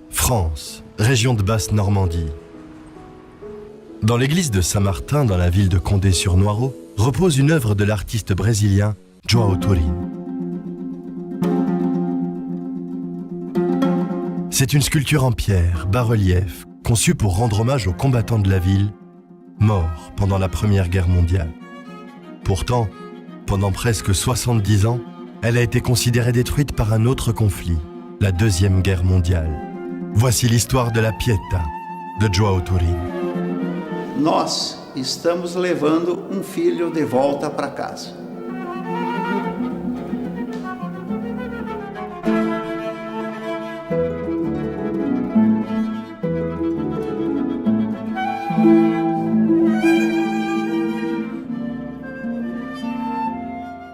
France, région de Basse-Normandie. Dans l'église de Saint-Martin, dans la ville de Condé-sur-Noireau, repose une œuvre de l'artiste brésilien João Turin. C'est une sculpture en pierre, bas-relief, conçue pour rendre hommage aux combattants de la ville, morts pendant la Première Guerre mondiale. Pourtant, pendant presque 70 ans, elle a été considérée détruite par un autre conflit, la Deuxième Guerre mondiale. Voici l'histoire de la Pietà de João Turin. Nós estamos levando filho de volta para casa.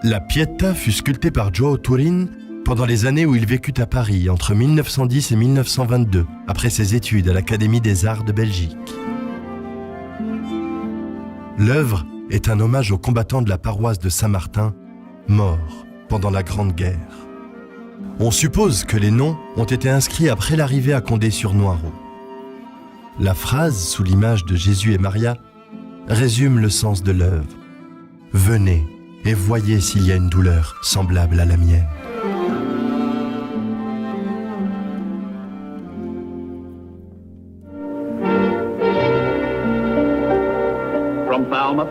La Pietà fut sculptée par João Turin pendant les années où il vécut à Paris, entre 1910 et 1922, après ses études à l'Académie des Arts de Belgique. L'œuvre est un hommage aux combattants de la paroisse de Saint-Martin, morts pendant la Grande Guerre. On suppose que les noms ont été inscrits après l'arrivée à Condé-sur-Noireau. La phrase, sous l'image de Jésus et Maria, résume le sens de l'œuvre. « Venez et voyez s'il y a une douleur semblable à la mienne. » From Falmouth,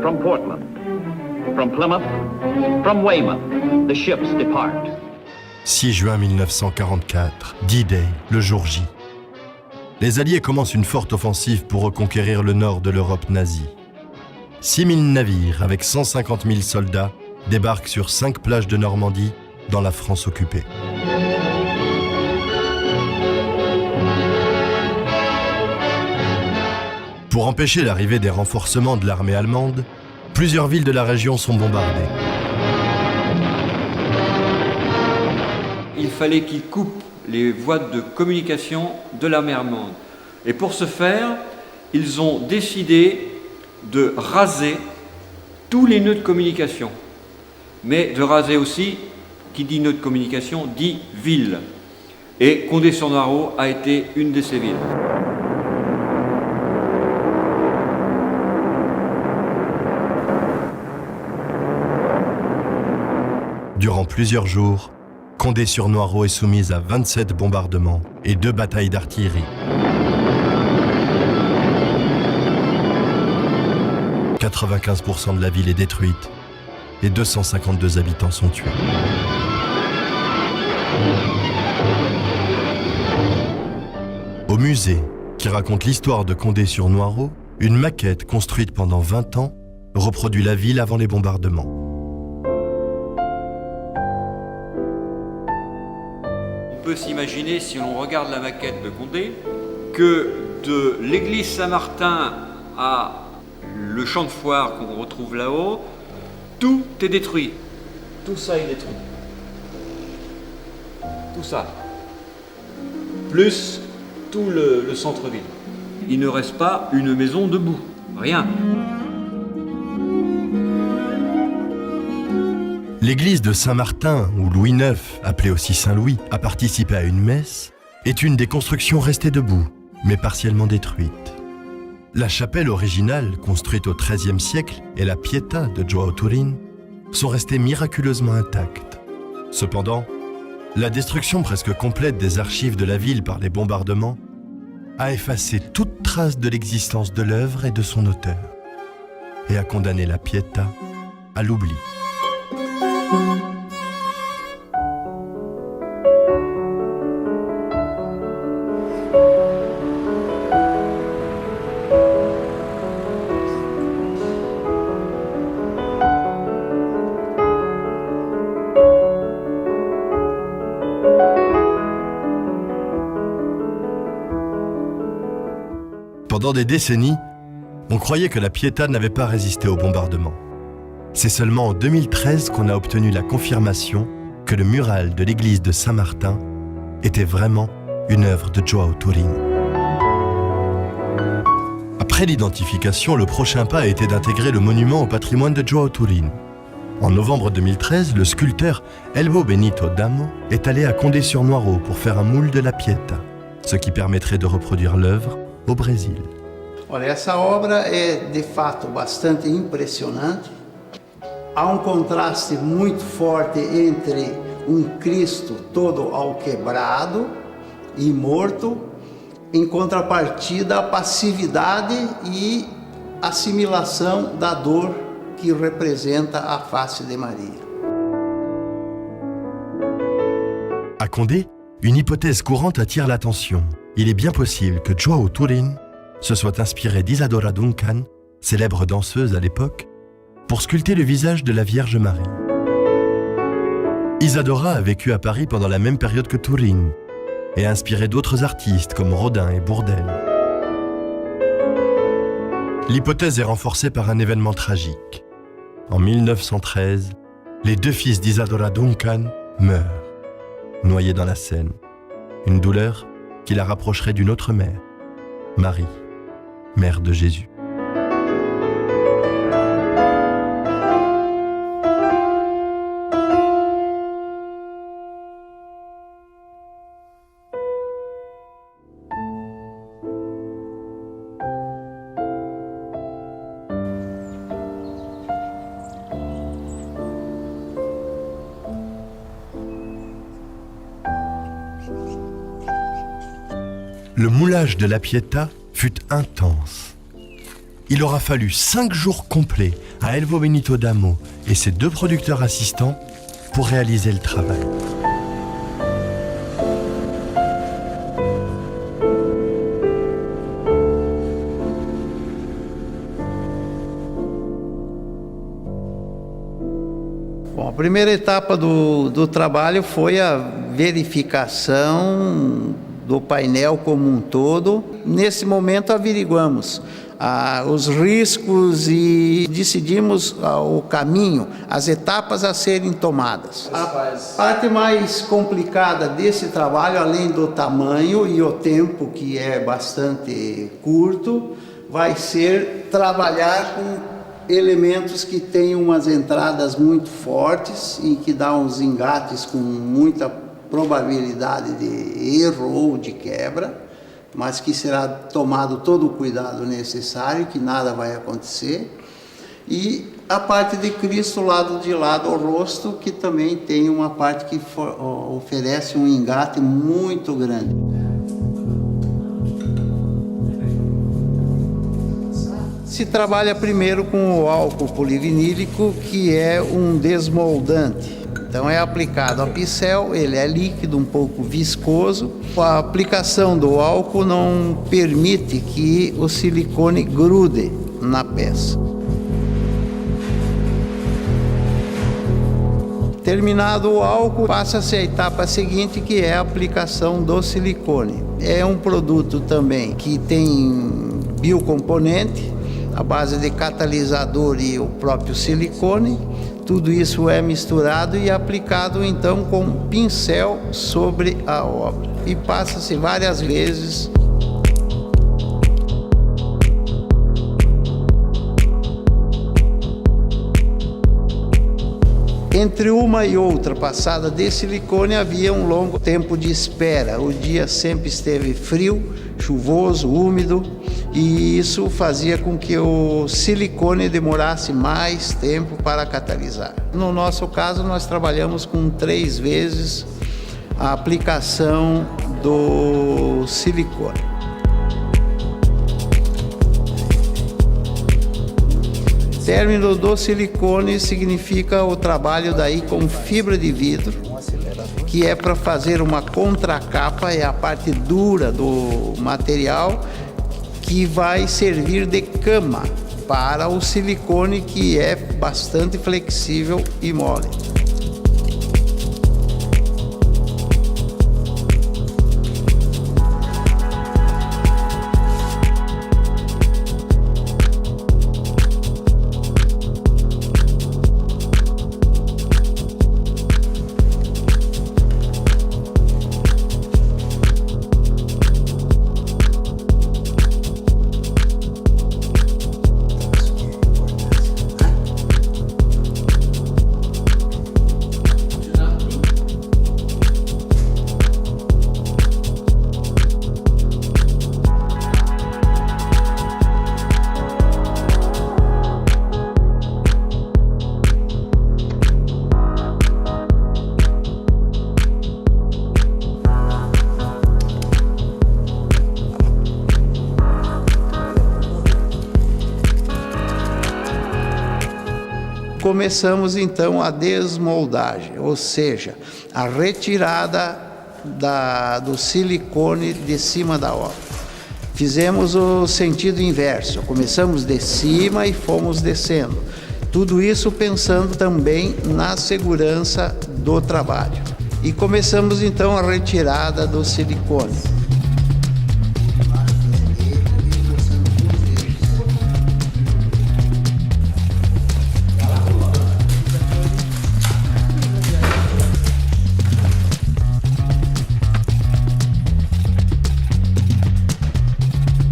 from Portland, from Plymouth, from Weymouth, the ships depart. 6 juin 1944, D-Day, le jour J. Les Alliés commencent une forte offensive pour reconquérir le nord de l'Europe nazie. 6000 navires avec 150 000 soldats débarquent sur 5 plages de Normandie dans la France occupée. Pour empêcher l'arrivée des renforcements de l'armée allemande, plusieurs villes de la région sont bombardées. Il fallait qu'ils coupent les voies de communication de l'armée allemande. Et pour ce faire, ils ont décidé de raser tous les nœuds de communication. Mais de raser aussi, qui dit nœud de communication, dit ville. Et Condé-sur-Noireau a été une de ces villes. Durant plusieurs jours, Condé-sur-Noireau est soumise à 27 bombardements et 2 batailles d'artillerie. 95% de la ville est détruite et 252 habitants sont tués. Au musée, qui raconte l'histoire de Condé-sur-Noireau, une maquette construite pendant 20 ans reproduit la ville avant les bombardements. On peut s'imaginer, si l'on regarde la maquette de Condé, que de l'église Saint-Martin à le champ de foire qu'on retrouve là-haut, tout est détruit. Tout ça est détruit. Tout ça. Plus tout le centre-ville. Il ne reste pas une maison debout. Rien. L'église de Saint-Martin, où Louis IX, appelé aussi Saint-Louis, a participé à une messe, est une des constructions restées debout, mais partiellement détruite. La chapelle originale, construite au XIIIe siècle, et la Pietà de João Turin sont restées miraculeusement intactes. Cependant, la destruction presque complète des archives de la ville par les bombardements a effacé toute trace de l'existence de l'œuvre et de son auteur, et a condamné la Pietà à l'oubli. Pendant des décennies, on croyait que la Pietà n'avait pas résisté au bombardement. C'est seulement en 2013 qu'on a obtenu la confirmation que le mural de l'église de Saint-Martin était vraiment une œuvre de João Turin. Après l'identification, le prochain pas a été d'intégrer le monument au patrimoine de João Turin. En novembre 2013, le sculpteur Elvo Benito Damo est allé à Condé-sur-Noireau pour faire un moule de la Pietà, ce qui permettrait de reproduire l'œuvre au Brésil. Olha, essa obra é de fato bastante impressionante. Há contraste muito forte entre Cristo todo alquebrado e morto, em contrapartida a passividade e assimilação da dor que representa a face de Maria. À Condé, une hypothèse courante attire l'attention. Il est bien possible que João Turin se soit inspiré d'Isadora Duncan, célèbre danseuse à l'époque, pour sculpter le visage de la Vierge Marie. Isadora a vécu à Paris pendant la même période que Turin et a inspiré d'autres artistes comme Rodin et Bourdelle. L'hypothèse est renforcée par un événement tragique. En 1913, les deux fils d'Isadora Duncan meurent, noyés dans la Seine. Une douleur qui la rapprocherait d'une autre mère, Marie, mère de Jésus. Le moulage de la Pietà fut intense. Il aura fallu 5 jours complets à Elvo Benito Damo et ses 2 producteurs assistants pour réaliser le travail. Bom, a primeira etapa do trabalho foi a verificação do painel como um todo. Nesse momento averiguamos os riscos e decidimos o caminho, as etapas a serem tomadas. A parte mais complicada desse trabalho, além do tamanho e o tempo que é bastante curto, vai ser trabalhar com elementos que têm umas entradas muito fortes e que dão uns engates com muita probabilidade de erro ou de quebra, mas que será tomado todo o cuidado necessário, que nada vai acontecer. E a parte de Cristo, lado de lado, o rosto, que também tem uma parte que oferece um engate muito grande. Se trabalha primeiro com o álcool polivinílico, que é um desmoldante. Então é aplicado a pincel, ele é líquido, um pouco viscoso. A aplicação do álcool não permite que o silicone grude na peça. Terminado o álcool, passa-se a etapa seguinte, que é a aplicação do silicone. É um produto também que tem biocomponente, a base de catalisador e o próprio silicone. Tudo isso é misturado e aplicado então com pincel sobre a obra. E passa-se várias vezes. Entre uma e outra passada de silicone havia um longo tempo de espera. O dia sempre esteve frio, chuvoso, úmido, e isso fazia com que o silicone demorasse mais tempo para catalisar. No nosso caso, nós trabalhamos com 3 vezes a aplicação do silicone. Término do silicone significa o trabalho daí com fibra de vidro, que é para fazer uma contracapa, é a parte dura do material, que vai servir de cama para o silicone, que é bastante flexível e mole. começamos então a desmoldagem, ou seja, a retirada do silicone de cima da obra. Fizemos o sentido inverso, começamos de cima e fomos descendo. Tudo isso pensando também na segurança do trabalho. E começamos então a retirada do silicone.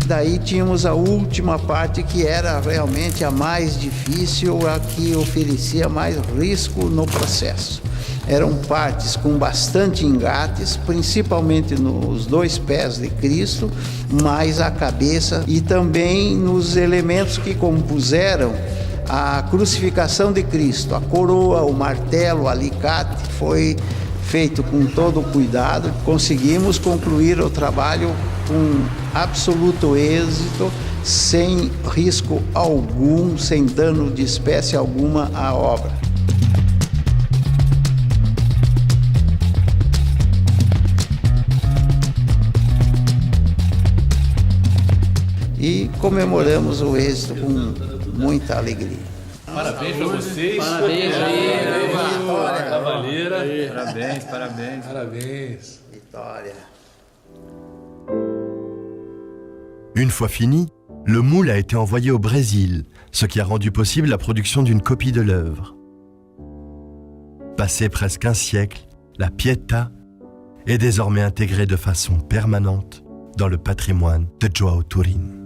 Daí tínhamos a última parte, que era realmente a mais difícil, a que oferecia mais risco no processo. Eram partes com bastante engates, principalmente nos 2 pés de Cristo, mais a cabeça, e também nos elementos que compuseram a crucificação de Cristo. A coroa, o martelo, o alicate, foi feito com todo o cuidado. Conseguimos concluir o trabalho com absoluto êxito, sem risco algum, sem dano de espécie alguma à obra. E comemoramos o êxito com muita alegria. Parabéns para vocês. Parabéns aí. Cavaleira. Parabéns. Parabéns. Vitória. Une fois fini, le moule a été envoyé au Brésil, ce qui a rendu possible la production d'une copie de l'œuvre. Passé presque un siècle, la Pietà est désormais intégrée de façon permanente dans le patrimoine de João Turin.